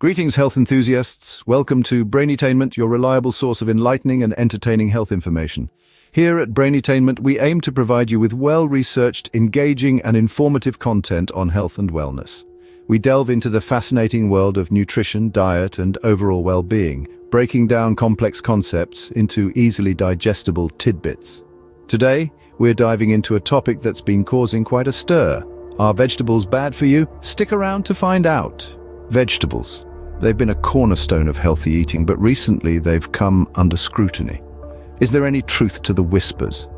Greetings, health enthusiasts. Welcome to Brainetainment, your reliable source of enlightening and entertaining health information. Here at Brainetainment, we aim to provide you with well-researched, engaging and informative content on health and wellness. We delve into the fascinating world of nutrition, diet and overall well-being, breaking down complex concepts into easily digestible tidbits. Today, we're diving into a topic that's been causing quite a stir. Are vegetables bad for you? Stick around to find out. Vegetables. They've been a cornerstone of healthy eating, but recently they've come under scrutiny. Is there any truth to the whispers?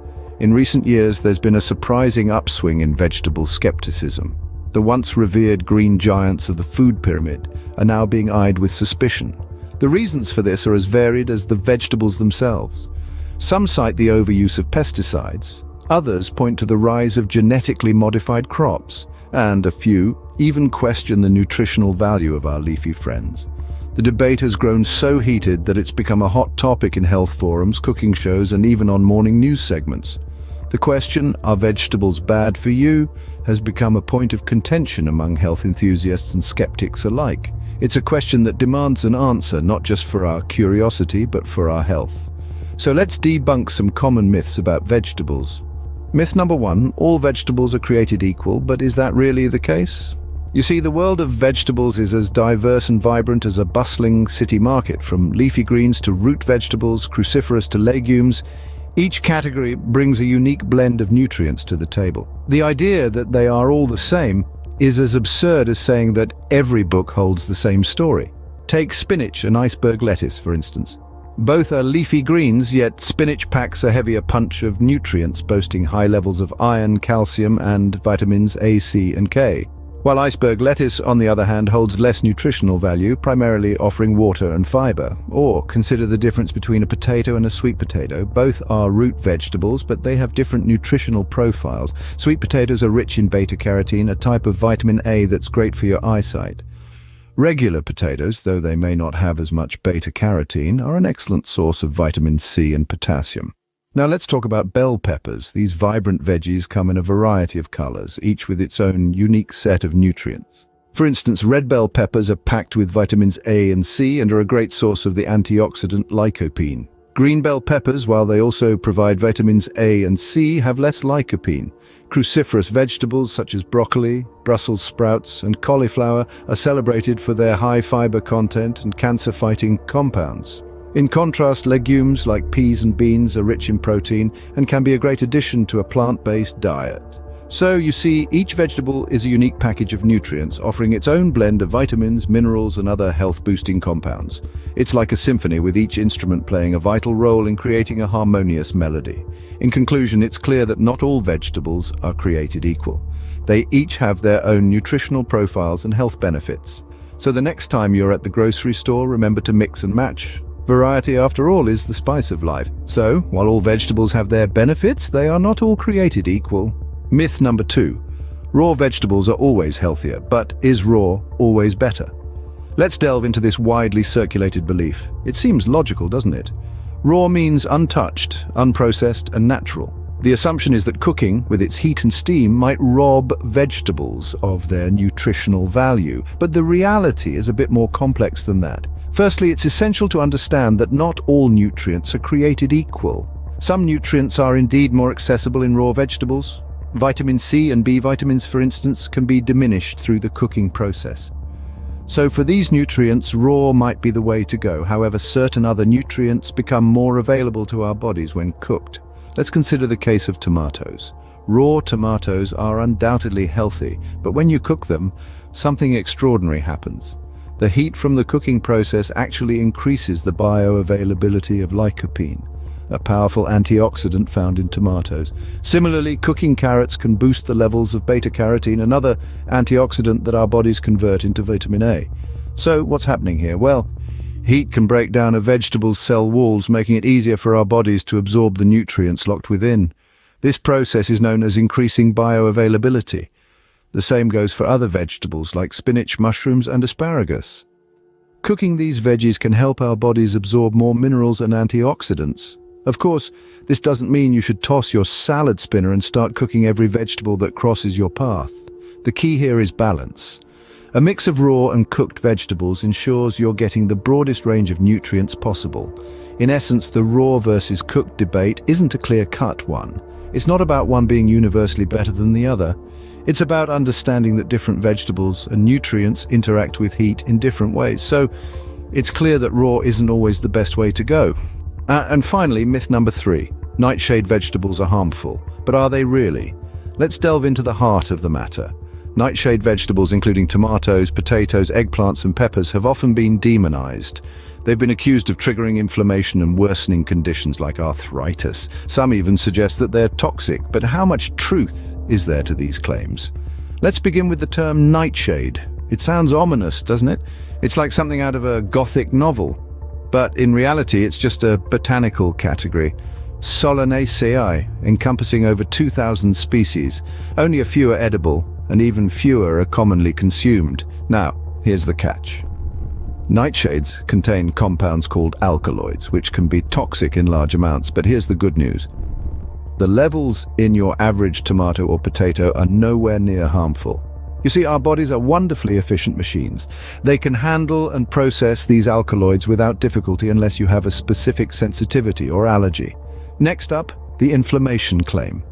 In recent years, there's been a surprising upswing in vegetable skepticism. The once revered green giants of the food pyramid are now being eyed with suspicion. The reasons for this are as varied as the vegetables themselves. Some cite the overuse of pesticides, others point to the rise of genetically modified crops, and a few even question the nutritional value of our leafy friends. The debate has grown so heated that it's become a hot topic in health forums, cooking shows, and even on morning news segments. The question, are vegetables bad for you, has become a point of contention among health enthusiasts and skeptics alike. It's a question that demands an answer, not just for our curiosity, but for our health. So let's debunk some common myths about vegetables. Myth number 1, all vegetables are created equal, but is that really the case? You see, the world of vegetables is as diverse and vibrant as a bustling city market, from leafy greens to root vegetables, cruciferous to legumes. Each category brings a unique blend of nutrients to the table. The idea that they are all the same is as absurd as saying that every book holds the same story. Take spinach and iceberg lettuce, for instance. Both are leafy greens, yet spinach packs a heavier punch of nutrients, boasting high levels of iron, calcium, and vitamins A, C, and K. While iceberg lettuce, on the other hand, holds less nutritional value, primarily offering water and fiber. Or consider the difference between a potato and a sweet potato. Both are root vegetables, but they have different nutritional profiles. Sweet potatoes are rich in beta-carotene, a type of vitamin A that's great for your eyesight. Regular potatoes, though they may not have as much beta-carotene, are an excellent source of vitamin C and potassium. Now let's talk about bell peppers. These vibrant veggies come in a variety of colors, each with its own unique set of nutrients. For instance, red bell peppers are packed with vitamins A and C and are a great source of the antioxidant lycopene. Green bell peppers, while they also provide vitamins A and C, have less lycopene. Cruciferous vegetables such as broccoli, Brussels sprouts, and cauliflower are celebrated for their high fiber content and cancer-fighting compounds. In contrast, legumes like peas and beans are rich in protein and can be a great addition to a plant-based diet. So you see, each vegetable is a unique package of nutrients, offering its own blend of vitamins, minerals, and other health-boosting compounds. It's like a symphony, with each instrument playing a vital role in creating a harmonious melody. In conclusion, it's clear that not all vegetables are created equal. They each have their own nutritional profiles and health benefits. So the next time you're at the grocery store, remember to mix and match. Variety, after all, is the spice of life. So, while all vegetables have their benefits, they are not all created equal. Myth number 2. Raw vegetables are always healthier, but is raw always better? Let's delve into this widely circulated belief. It seems logical, doesn't it? Raw means untouched, unprocessed, and natural. The assumption is that cooking, with its heat and steam, might rob vegetables of their nutritional value. But the reality is a bit more complex than that. Firstly, it's essential to understand that not all nutrients are created equal. Some nutrients are indeed more accessible in raw vegetables. Vitamin C and B vitamins, for instance, can be diminished through the cooking process. So for these nutrients, raw might be the way to go. However, certain other nutrients become more available to our bodies when cooked. Let's consider the case of tomatoes. Raw tomatoes are undoubtedly healthy, but when you cook them, something extraordinary happens. The heat from the cooking process actually increases the bioavailability of lycopene, a powerful antioxidant found in tomatoes. Similarly, cooking carrots can boost the levels of beta-carotene, another antioxidant that our bodies convert into vitamin A. So what's happening here? Well, heat can break down a vegetable's cell walls, making it easier for our bodies to absorb the nutrients locked within. This process is known as increasing bioavailability. The same goes for other vegetables like spinach, mushrooms, and asparagus. Cooking these veggies can help our bodies absorb more minerals and antioxidants. Of course, this doesn't mean you should toss your salad spinner and start cooking every vegetable that crosses your path. The key here is balance. A mix of raw and cooked vegetables ensures you're getting the broadest range of nutrients possible. In essence, the raw versus cooked debate isn't a clear-cut one. It's not about one being universally better than the other. It's about understanding that different vegetables and nutrients interact with heat in different ways. So it's clear that raw isn't always the best way to go. And finally, myth number 3. Nightshade vegetables are harmful. But are they really? Let's delve into the heart of the matter. Nightshade vegetables, including tomatoes, potatoes, eggplants, and peppers, have often been demonized. They've been accused of triggering inflammation and worsening conditions like arthritis. Some even suggest that they're toxic, but how much truth is there to these claims? Let's begin with the term nightshade. It sounds ominous, doesn't it? It's like something out of a Gothic novel. But in reality, it's just a botanical category. Solanaceae, encompassing over 2,000 species. Only a few are edible, and even fewer are commonly consumed. Now, here's the catch. Nightshades contain compounds called alkaloids, which can be toxic in large amounts, but here's the good news. The levels in your average tomato or potato are nowhere near harmful. You see, our bodies are wonderfully efficient machines. They can handle and process these alkaloids without difficulty unless you have a specific sensitivity or allergy. Next up, the inflammation claim.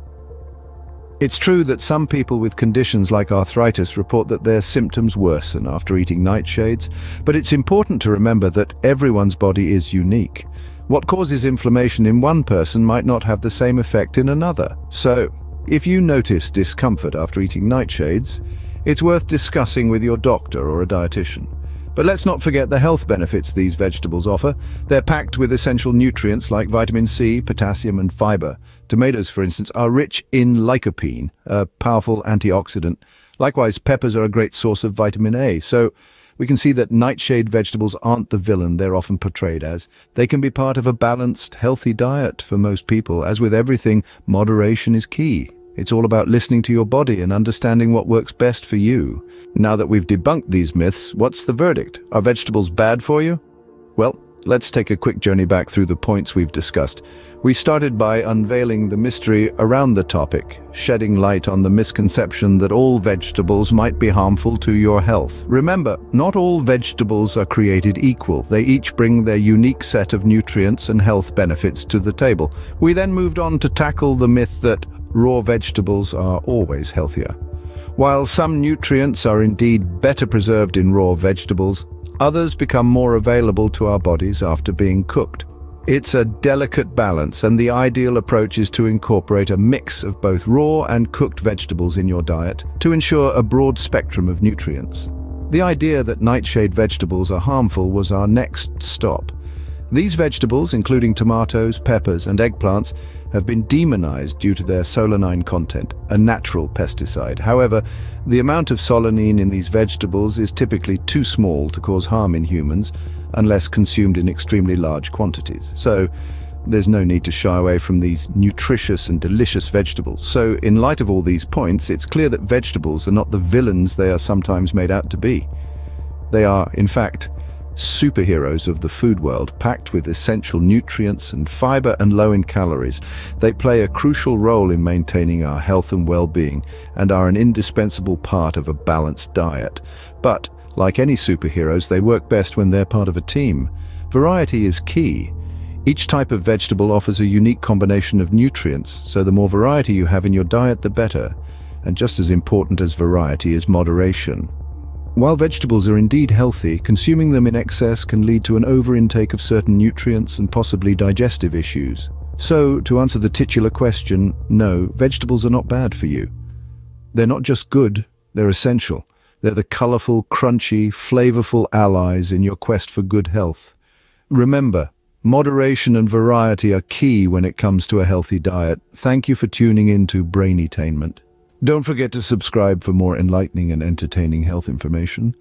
It's true that some people with conditions like arthritis report that their symptoms worsen after eating nightshades, but it's important to remember that everyone's body is unique. What causes inflammation in one person might not have the same effect in another. So, if you notice discomfort after eating nightshades, it's worth discussing with your doctor or a dietitian. But let's not forget the health benefits these vegetables offer. They're packed with essential nutrients like vitamin C, potassium, and fiber. Tomatoes, for instance, are rich in lycopene, a powerful antioxidant. Likewise, peppers are a great source of vitamin A. So we can see that nightshade vegetables aren't the villain they're often portrayed as. They can be part of a balanced, healthy diet for most people. As with everything, moderation is key. It's all about listening to your body and understanding what works best for you. Now that we've debunked these myths, what's the verdict? Are vegetables bad for you? Well, let's take a quick journey back through the points we've discussed. We started by unveiling the mystery around the topic, shedding light on the misconception that all vegetables might be harmful to your health. Remember, not all vegetables are created equal. They each bring their unique set of nutrients and health benefits to the table. We then moved on to tackle the myth that raw vegetables are always healthier. While some nutrients are indeed better preserved in raw vegetables, others become more available to our bodies after being cooked. It's a delicate balance, and the ideal approach is to incorporate a mix of both raw and cooked vegetables in your diet to ensure a broad spectrum of nutrients. The idea that nightshade vegetables are harmful was our next stop. These vegetables, including tomatoes, peppers, and eggplants, have been demonized due to their solanine content, a natural pesticide. However, the amount of solanine in these vegetables is typically too small to cause harm in humans unless consumed in extremely large quantities. So, there's no need to shy away from these nutritious and delicious vegetables. So, in light of all these points, it's clear that vegetables are not the villains they are sometimes made out to be. They are, in fact, superheroes of the food world, packed with essential nutrients and fiber and low in calories. They play a crucial role in maintaining our health and well-being and are an indispensable part of a balanced diet. But, like any superheroes, they work best when they're part of a team. Variety is key. Each type of vegetable offers a unique combination of nutrients, so the more variety you have in your diet, the better. And just as important as variety is moderation. While vegetables are indeed healthy, consuming them in excess can lead to an overintake of certain nutrients and possibly digestive issues. So, to answer the titular question, no, vegetables are not bad for you. They're not just good, they're essential. They're the colorful, crunchy, flavorful allies in your quest for good health. Remember, moderation and variety are key when it comes to a healthy diet. Thank you for tuning in to Brainy-tainment. Don't forget to subscribe for more enlightening and entertaining health information.